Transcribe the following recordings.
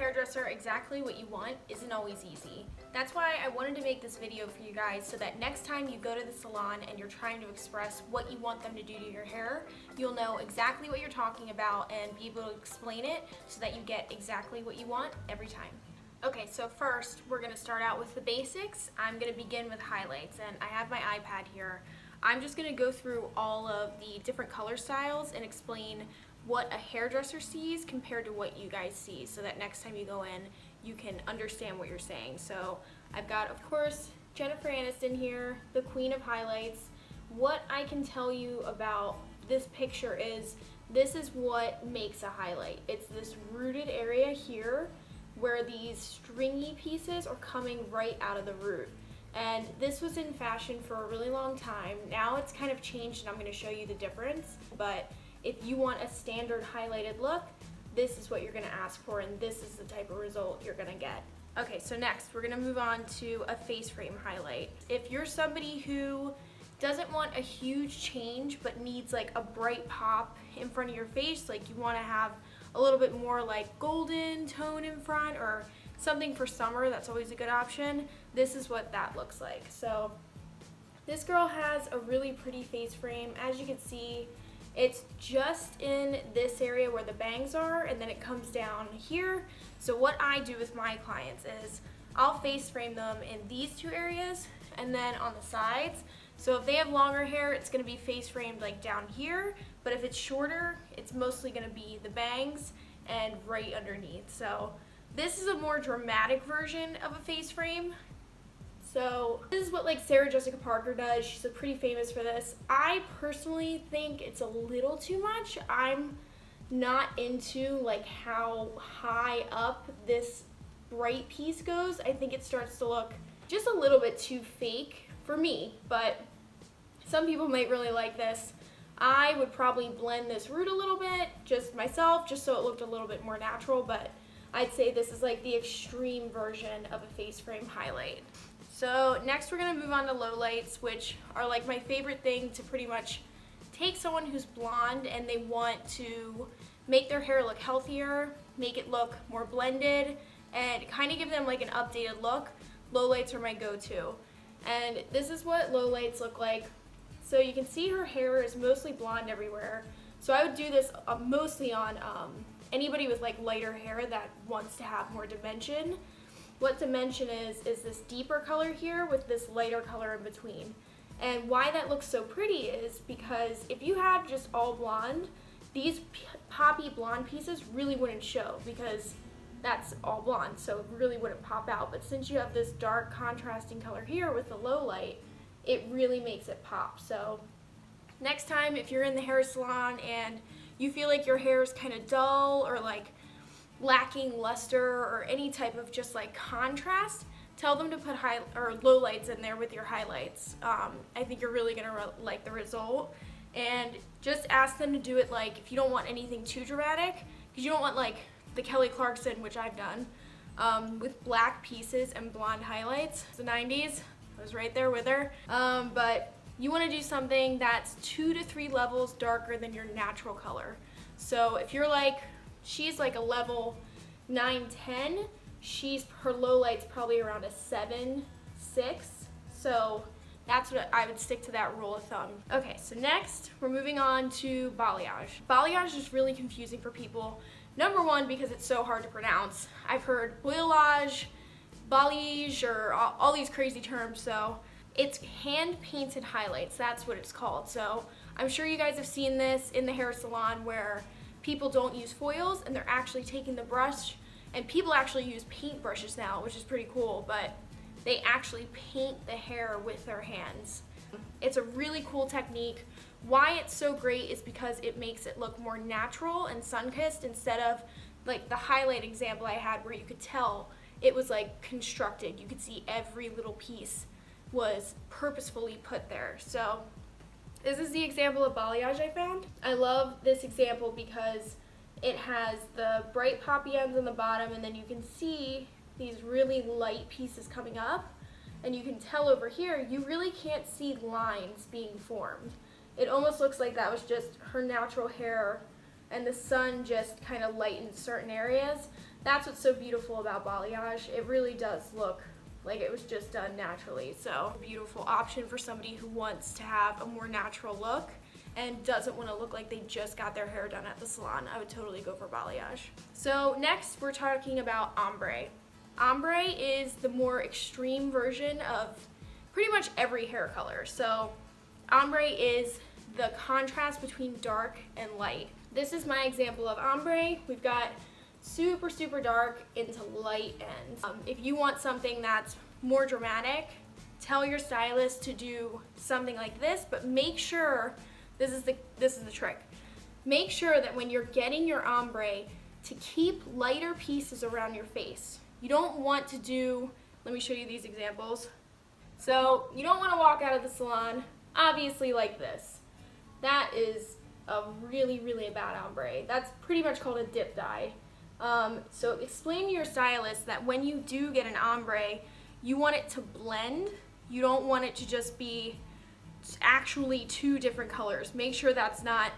hairdresser exactly what you want isn't always easy. That's why I wanted to make this video for you guys so that next time you go to the salon and you're trying to express what you want them to do to your hair, you'll know exactly what you're talking about and be able to explain it so that you get exactly what you want every time. Okay, so first we're going to start out with the basics. I'm going to begin with highlights, and I have my iPad here. I'm just going to go through all of the different color styles and explain what a hairdresser sees compared to what you guys see, so that next time you go in you can understand what you're saying. So I've got, of course, Jennifer Aniston here, the queen of highlights. What I can tell you about this picture is this is what makes a highlight. It's this rooted area here where these stringy pieces are coming right out of the root. And this was in fashion for a really long time. Now it's kind of changed and I'm going to show you the difference, but if you want a standard highlighted look, this is what you're going to ask for, and this is the type of result you're going to get. Okay, so next we're going to move on to a face frame highlight. If you're somebody who doesn't want a huge change but needs like a bright pop in front of your face, like you want to have a little bit more like golden tone in front or something for summer, that's always a good option. This is what that looks like. So this girl has a really pretty face frame. As you can see, it's just in this area where the bangs are, and then it comes down here. So what I do with my clients is I'll face frame them in these two areas and then on the sides. So if they have longer hair, it's going to be face framed like down here, but if it's shorter, it's mostly going to be the bangs and right underneath. So this is a more dramatic version of a face frame. So this is what like Sarah Jessica Parker does. She's pretty famous for this. I personally think it's a little too much. I'm not into like how high up this bright piece goes. I think it starts to look just a little bit too fake for me, but some people might really like this. I would probably blend this root a little bit, just myself, just so it looked a little bit more natural, but I'd say this is like the extreme version of a face frame highlight. So next we're going to move on to lowlights, which are like my favorite thing to pretty much take someone who's blonde and they want to make their hair look healthier, make it look more blended, and kind of give them like an updated look. Lowlights are my go-to. And this is what lowlights look like. So you can see her hair is mostly blonde everywhere. So I would do this mostly on anybody with like lighter hair that wants to have more dimension. What dimension is this deeper color here with this lighter color in between. And why that looks so pretty is because if you had just all blonde, these poppy blonde pieces really wouldn't show because that's all blonde, so it really wouldn't pop out. But since you have this dark contrasting color here with the low light, it really makes it pop. So next time if you're in the hair salon and you feel like your hair is kind of dull or like lacking luster or any type of just like contrast, tell them to put low lights in there with your highlights. I think you're really gonna like the result, and just ask them to do it like if you don't want anything too dramatic, because you don't want like the Kelly Clarkson, which I've done, with black pieces and blonde highlights. It's the 90s, I was right there with her, but you want to do something that's 2 to 3 levels darker than your natural color. So if you're like, she's like a level 9, 10. Her low light's probably around a 7, 6. So that's what I would stick to, that rule of thumb. Okay, so next we're moving on to balayage. Balayage is really confusing for people. Number one, because it's so hard to pronounce. I've heard balayage, balayage, or all these crazy terms. So it's hand painted highlights. That's what it's called. So I'm sure you guys have seen this in the hair salon where people don't use foils and they're actually taking the brush, and people actually use paint brushes now, which is pretty cool, but they actually paint the hair with their hands. It's a really cool technique. Why it's so great is because it makes it look more natural and sun-kissed instead of like the highlight example I had where you could tell it was like constructed. You could see every little piece was purposefully put there. So this is the example of balayage I found. I love this example because it has the bright poppy ends on the bottom, and then you can see these really light pieces coming up, and you can tell over here you really can't see lines being formed. It almost looks like that was just her natural hair and the sun just kind of lightened certain areas. That's what's so beautiful about balayage. It really does look like it was just done naturally. So, a beautiful option for somebody who wants to have a more natural look and doesn't want to look like they just got their hair done at the salon. I would totally go for balayage. So next we're talking about ombre. Ombre is the more extreme version of pretty much every hair color. So ombre is the contrast between dark and light. This is my example of ombre. We've got super, super dark into light ends. If you want something that's more dramatic, tell your stylist to do something like this, but make sure, this is the trick. Make sure that when you're getting your ombre to keep lighter pieces around your face. You don't want to do, let me show you these examples. So you don't want to walk out of the salon, obviously like this. That is a really, really bad ombre. That's pretty much called a dip dye. So explain to your stylist that when you do get an ombre, you want it to blend. You don't want it to just be actually two different colors. Make sure that's not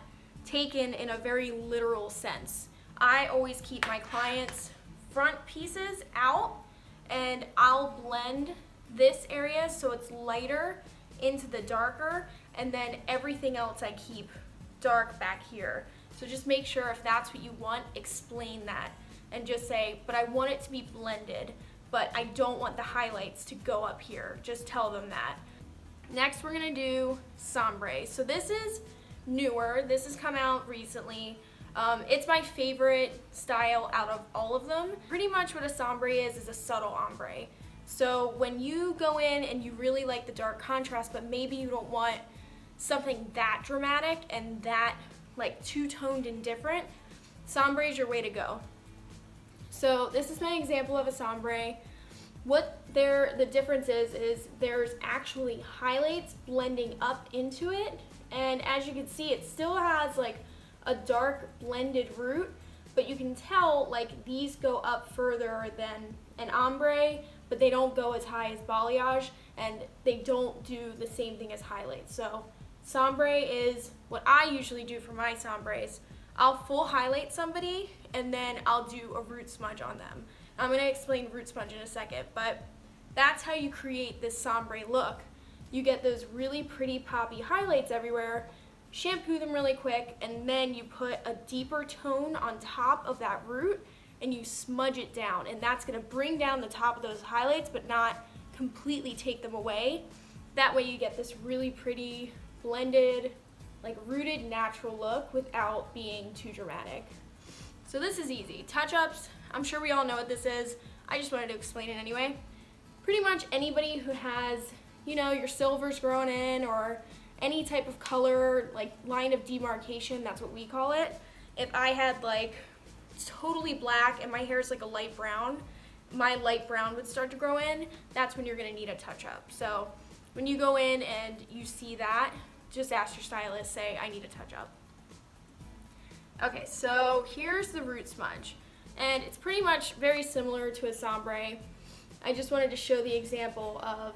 taken in a very literal sense. I always keep my clients' front pieces out and I'll blend this area so it's lighter into the darker, and then everything else I keep dark back here. So just make sure if that's what you want, explain that and just say, but I want it to be blended, but I don't want the highlights to go up here. Just tell them that. Next we're gonna do Sombre. So this is newer, this has come out recently. It's my favorite style out of all of them. Pretty much what a Sombre is a subtle ombre. So when you go in and you really like the dark contrast, but maybe you don't want something that dramatic and that like two-toned and different, Sombre is your way to go. So this is my example of a Sombre. What the difference is there's actually highlights blending up into it, and as you can see, it still has like a dark blended root, but you can tell like these go up further than an ombre, but they don't go as high as balayage, and they don't do the same thing as highlights. So Sombre is what I usually do for my sombres. I'll full highlight somebody and then I'll do a root smudge on them. I'm going to explain root smudge in a second, but that's how you create this Sombre look. You get those really pretty poppy highlights everywhere, shampoo them really quick, and then you put a deeper tone on top of that root and you smudge it down, and that's going to bring down the top of those highlights but not completely take them away. That way you get this really pretty blended, like rooted natural look without being too dramatic. So this is easy. Touch-ups, I'm sure we all know what this is. I just wanted to explain it anyway. Pretty much anybody who has, you know, your silvers growing in or any type of color, like line of demarcation, that's what we call it. If I had like totally black and my hair is like a light brown, my light brown would start to grow in, that's when you're gonna need a touch-up. So when you go in and you see that, just ask your stylist, say, I need a touch-up. Okay, so here's the root smudge. And it's pretty much very similar to a Sombre. I just wanted to show the example of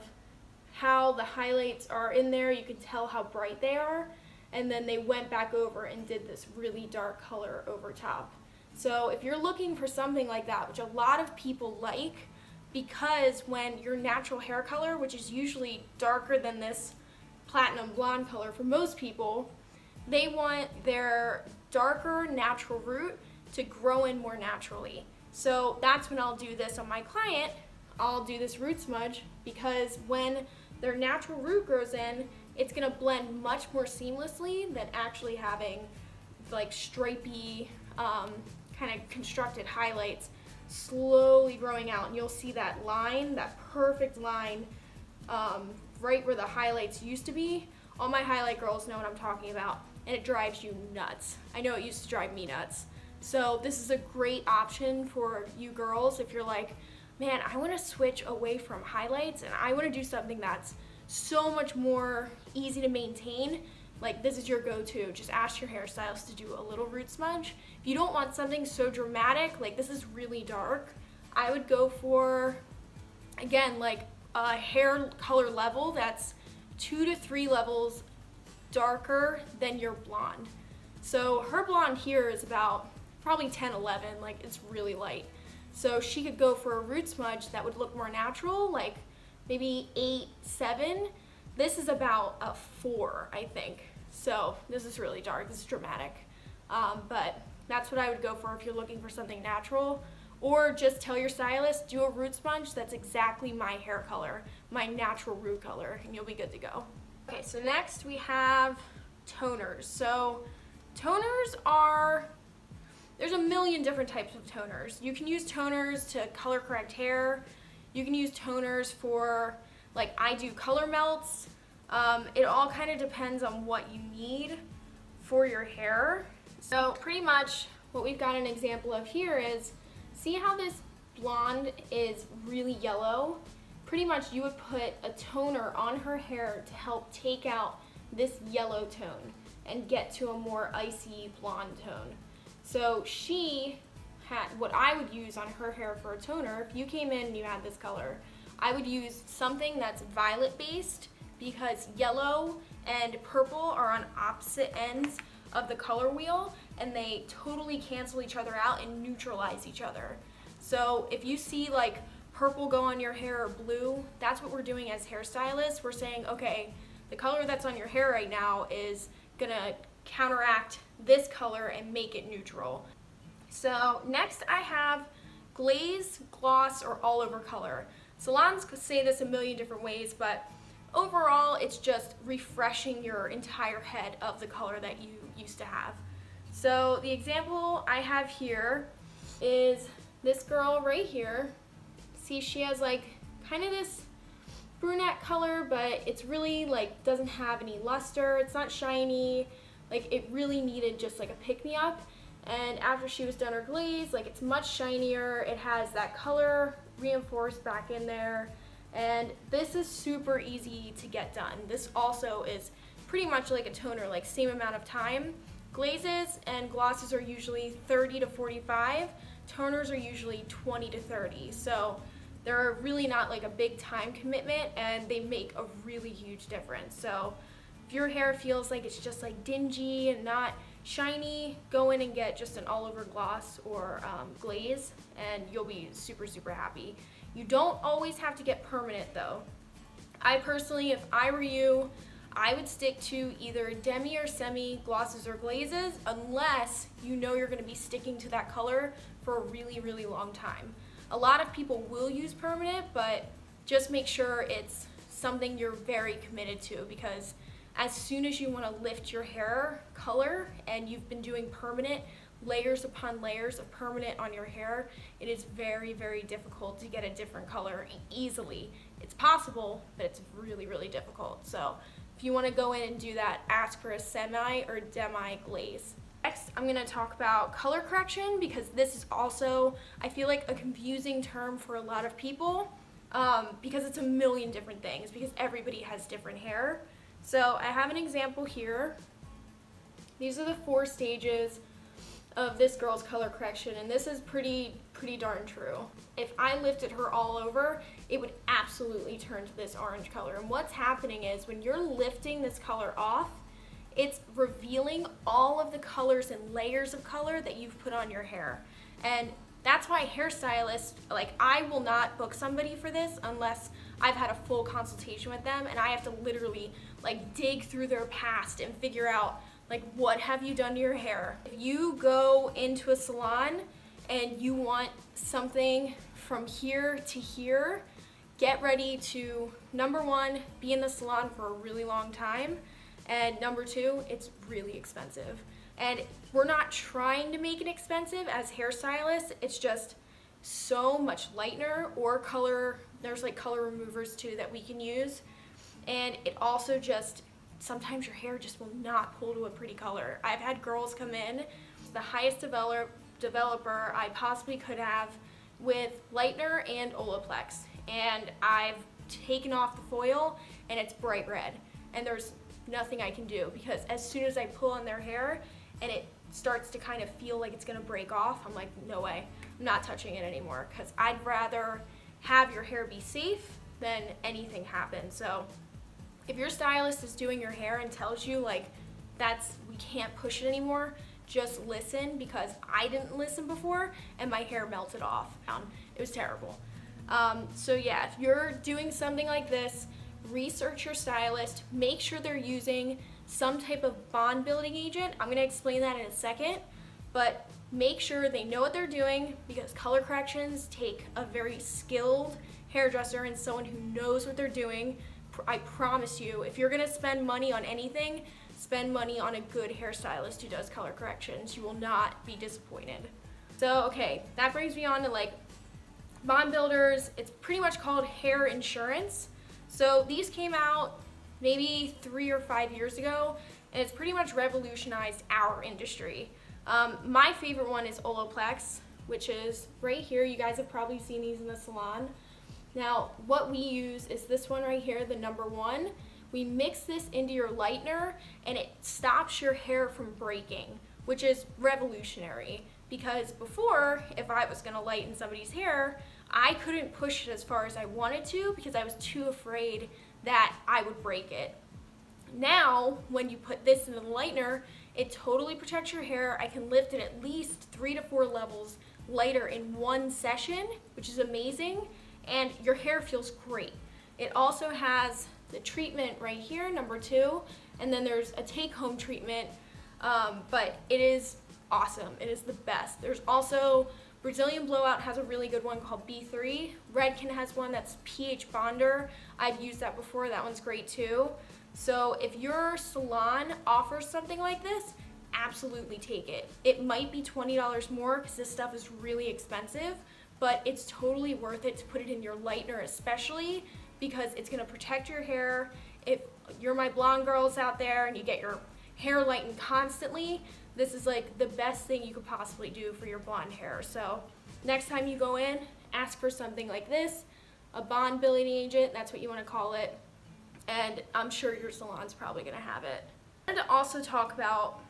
how the highlights are in there. You can tell how bright they are. And then they went back over and did this really dark color over top. So if you're looking for something like that, which a lot of people like, because when your natural hair color, which is usually darker than this platinum blonde color for most people, they want their darker natural root to grow in more naturally. So that's when I'll do this on my client. I'll do this root smudge because when their natural root grows in, it's gonna blend much more seamlessly than actually having like stripy, kind of constructed highlights slowly growing out. And you'll see that line, that perfect line, right where the highlights used to be. All my highlight girls know what I'm talking about, and it drives you nuts. I know it used to drive me nuts. So this is a great option for you girls if you're like, man, I want to switch away from highlights and I want to do something that's so much more easy to maintain. Like, this is your go-to. Just ask your hairstylist to do a little root smudge. If you don't want something so dramatic, like this is really dark, I would go for, again, like a hair color level that's 2 to 3 levels darker than your blonde. So her blonde here is about probably 10, 11, like it's really light. So she could go for a root smudge that would look more natural, like maybe 8, 7. This is about a 4, I think. So this is really dark, this is dramatic. But that's what I would go for if you're looking for something natural. Or just tell your stylist, do a root smudge that's exactly my hair color, my natural root color, and you'll be good to go. Okay, so next we have toners. So toners are, there's a million different types of toners. You can use toners to color correct hair. You can use toners for, like I do color melts. It all kind of depends on what you need for your hair. So pretty much what we've got an example of here is, see how this blonde is really yellow? Pretty much you would put a toner on her hair to help take out this yellow tone and get to a more icy blonde tone. So she had, what I would use on her hair for a toner, if you came in and you had this color, I would use something that's violet based, because yellow and purple are on opposite ends of the color wheel and they totally cancel each other out and neutralize each other. So if you see like purple go on your hair or blue, that's what we're doing as hairstylists. We're saying, okay, the color that's on your hair right now is gonna counteract this color and make it neutral. So next I have glaze, gloss, or all over color. Salons say this a million different ways, but overall it's just refreshing your entire head of the color that you used to have. So the example I have here is this girl right here. See, she has like kind of this brunette color, but it's really like doesn't have any luster. It's not shiny. Like it really needed just like a pick-me-up. And after she was done her glaze, like it's much shinier. It has that color reinforced back in there. And this is super easy to get done. This also is pretty much like a toner, like same amount of time. Glazes and glosses are usually 30 to 45. Toners are usually 20 to 30. So they're really not like a big time commitment and they make a really huge difference. So if your hair feels like it's just like dingy and not shiny, go in and get just an all over gloss or glaze and you'll be super, super happy. You don't always have to get permanent though. I personally, if I were you, I would stick to either demi or semi glosses or glazes unless you know you're gonna be sticking to that color for a really, really long time. A lot of people will use permanent, but just make sure it's something you're very committed to, because as soon as you wanna lift your hair color and you've been doing permanent, layers upon layers of permanent on your hair, it is very, very difficult to get a different color easily. It's possible, but it's really, really difficult. So if you want to go in and do that, ask for a semi or demi glaze. Next, I'm going to talk about color correction, because this is also, I feel like, a confusing term for a lot of people, because it's a million different things, because everybody has different hair. So I have an example here. These are the 4 stages of this girl's color correction, and this is pretty darn true. If I lifted her all over, it would absolutely turn to this orange color. And what's happening is when you're lifting this color off, it's revealing all of the colors and layers of color that you've put on your hair. And that's why hairstylists, like, I will not book somebody for this unless I've had a full consultation with them and I have to literally like dig through their past and figure out like, what have you done to your hair? If you go into a salon and you want something from here to here, get ready to, number 1, be in the salon for a really long time, and number 2, it's really expensive. And we're not trying to make it expensive as hairstylists, it's just so much lightener or color, there's like color removers too that we can use, and it also just, sometimes your hair just will not pull to a pretty color. I've had girls come in, the highest developer I possibly could have with lightener and Olaplex, and I've taken off the foil and it's bright red, and there's nothing I can do, because as soon as I pull on their hair and it starts to kind of feel like it's gonna break off, I'm like, no way, I'm not touching it anymore, because I'd rather have your hair be safe than anything happen. So if your stylist is doing your hair and tells you like we can't push it anymore, just listen, because I didn't listen before and my hair melted off. It was terrible. So yeah, if you're doing something like this, research your stylist, make sure they're using some type of bond building agent. I'm gonna explain that in a second, but make sure they know what they're doing, because color corrections take a very skilled hairdresser and someone who knows what they're doing. I promise you, if you're gonna spend money on anything, spend money on a good hairstylist who does color corrections. You will not be disappointed. So, okay, that brings me on to like bond builders. It's pretty much called hair insurance. So these came out maybe 3 or 5 years ago, and it's pretty much revolutionized our industry. My favorite one is Olaplex, which is right here. You guys have probably seen these in the salon. Now, what we use is this one right here, the #1. We mix this into your lightener, and it stops your hair from breaking, which is revolutionary. Because before, if I was gonna lighten somebody's hair, I couldn't push it as far as I wanted to because I was too afraid that I would break it. Now, when you put this in the lightener, it totally protects your hair. I can lift it at least 3 to 4 levels lighter in one session, which is amazing, and your hair feels great. It also has the treatment right here, #2, and then there's a take-home treatment, but it is awesome. It is the best. There's also Brazilian Blowout has a really good one called B3. Redken has one that's pH Bonder. I've used that before. That one's great too. So if your salon offers something like this, absolutely take it. It might be $20 more because this stuff is really expensive, but it's totally worth it to put it in your lightener, especially because it's gonna protect your hair. If you're my blonde girls out there and you get your hair lightened constantly, this is like the best thing you could possibly do for your blonde hair. So next time you go in, ask for something like this, a bond building agent, that's what you wanna call it, and I'm sure your salon's probably gonna have it. I wanted to also talk about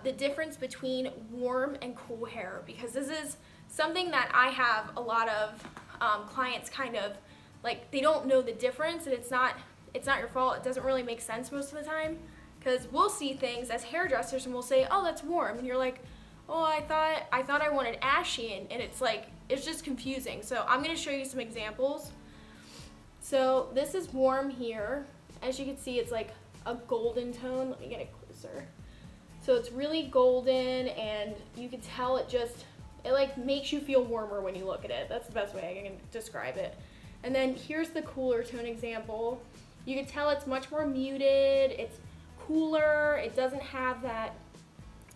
the difference between warm and cool hair, because this is something that I have a lot of clients kind of, like, they don't know the difference, and it's not your fault. It doesn't really make sense most of the time, because we'll see things as hairdressers and we'll say, oh, that's warm, and you're like, oh, I thought I wanted ashy, and it's like, it's just confusing. So I'm gonna show you some examples. So this is warm here. As you can see, it's like a golden tone. Let me get it closer. So it's really golden, and you can tell it like makes you feel warmer when you look at it. That's the best way I can describe it. And then here's the cooler tone example. You can tell it's much more muted, it's cooler, it doesn't have that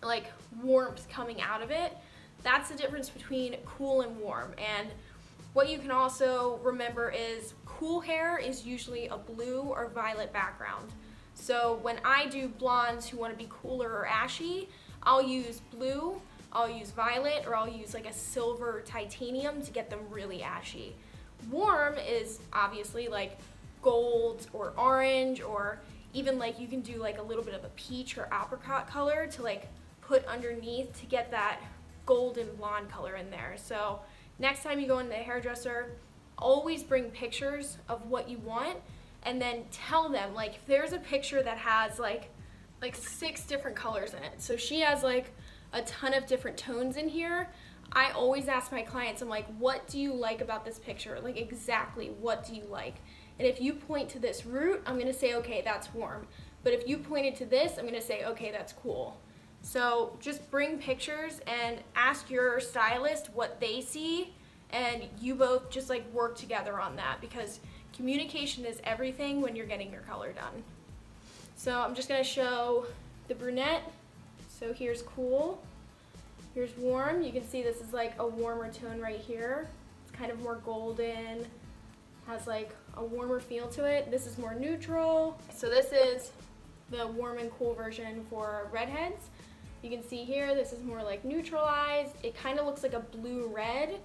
like warmth coming out of it. That's the difference between cool and warm. And what you can also remember is cool hair is usually a blue or violet background. So when I do blondes who want to be cooler or ashy, I'll use blue, I'll use violet, or I'll use like a silver titanium to get them really ashy. Warm is obviously like gold or orange, or even like you can do like a little bit of a peach or apricot color to like put underneath to get that golden blonde color in there. So next time you go into the hairdresser, always bring pictures of what you want, and then tell them, like, if there's a picture that has like 6 different colors in it, so she has like a ton of different tones in here, I always ask my clients, I'm like, what do you like about this picture? Like, exactly what do you like? And if you point to this root, I'm gonna say, okay, that's warm. But if you pointed to this, I'm gonna say, okay, that's cool. So just bring pictures and ask your stylist what they see, and you both just like work together on that, because communication is everything when you're getting your color done. So I'm just gonna show the brunette. So here's cool, here's warm. You can see this is like a warmer tone right here. It's kind of more golden, has like a warmer feel to it. This is more neutral. So this is the warm and cool version for redheads. You can see here, this is more like neutralized. It kind of looks like a blue-red.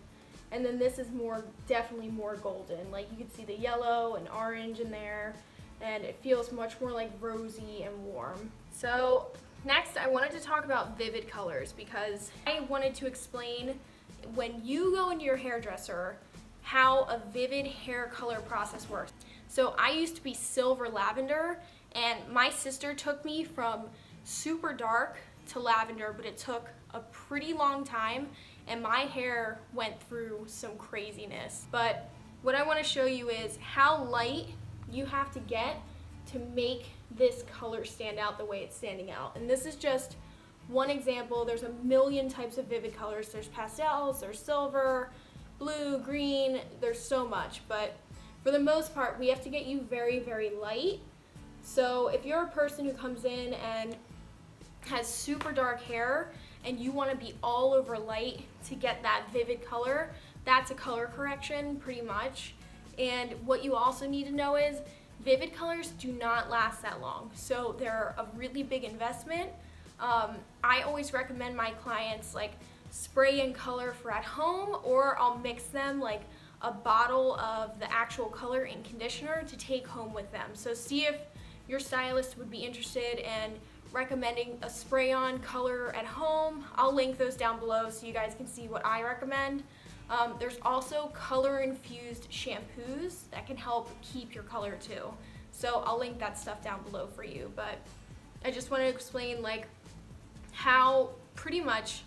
And then this is definitely more golden. Like, you can see the yellow and orange in there, and it feels much more like rosy and warm. So next, I wanted to talk about vivid colors, because I wanted to explain when you go into your hairdresser how a vivid hair color process works. So I used to be silver lavender, and my sister took me from super dark to lavender, but it took a pretty long time and my hair went through some craziness. But what I want to show you is how light you have to get to make this color stand out the way it's standing out. And this is just one example. There's a million types of vivid colors. There's pastels, there's silver, blue, green, there's so much. But for the most part, we have to get you very, very light. So if you're a person who comes in and has super dark hair and you want to be all over light to get that vivid color, that's a color correction pretty much. And what you also need to know is vivid colors do not last that long, so they're a really big investment. I always recommend my clients like spray in color for at home, or I'll mix them like a bottle of the actual color in conditioner to take home with them. So see if your stylist would be interested in recommending a spray on color at home. I'll link those down below so you guys can see what I recommend. There's also color infused shampoos that can help keep your color too. So I'll link that stuff down below for you. But I just want to explain like how pretty much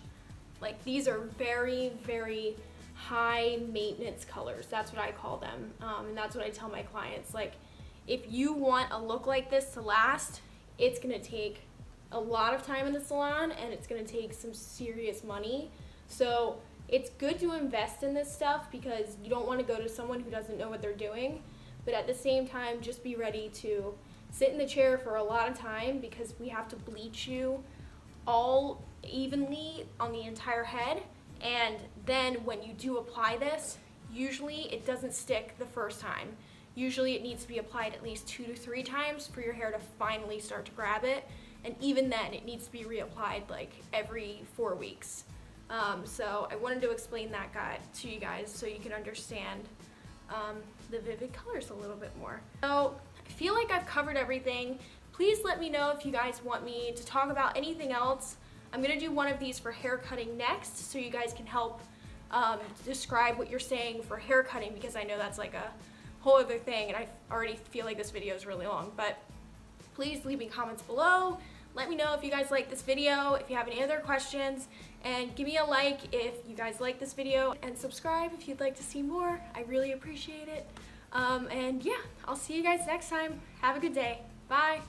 like these are very, very high maintenance colors. That's what I call them. And that's what I tell my clients. Like if you want a look like this to last, it's gonna take a lot of time in the salon and it's gonna take some serious money. So it's good to invest in this stuff because you don't want to go to someone who doesn't know what they're doing, but at the same time, just be ready to sit in the chair for a lot of time because we have to bleach you all evenly on the entire head. And then when you do apply this, usually it doesn't stick the first time. Usually it needs to be applied at least 2 to 3 times for your hair to finally start to grab it. And even then, it needs to be reapplied like every 4 weeks. So I wanted to explain that to you guys so you can understand the vivid colors a little bit more. So I feel like I've covered everything. Please let me know if you guys want me to talk about anything else. I'm gonna do one of these for hair cutting next so you guys can help describe what you're saying for hair cutting, because I know that's like a whole other thing and I already feel like this video is really long. But please leave me comments below. Let me know if you guys like this video, if you have any other questions, and give me a like if you guys like this video, and subscribe if you'd like to see more. I really appreciate it. And yeah, I'll see you guys next time. Have a good day. Bye.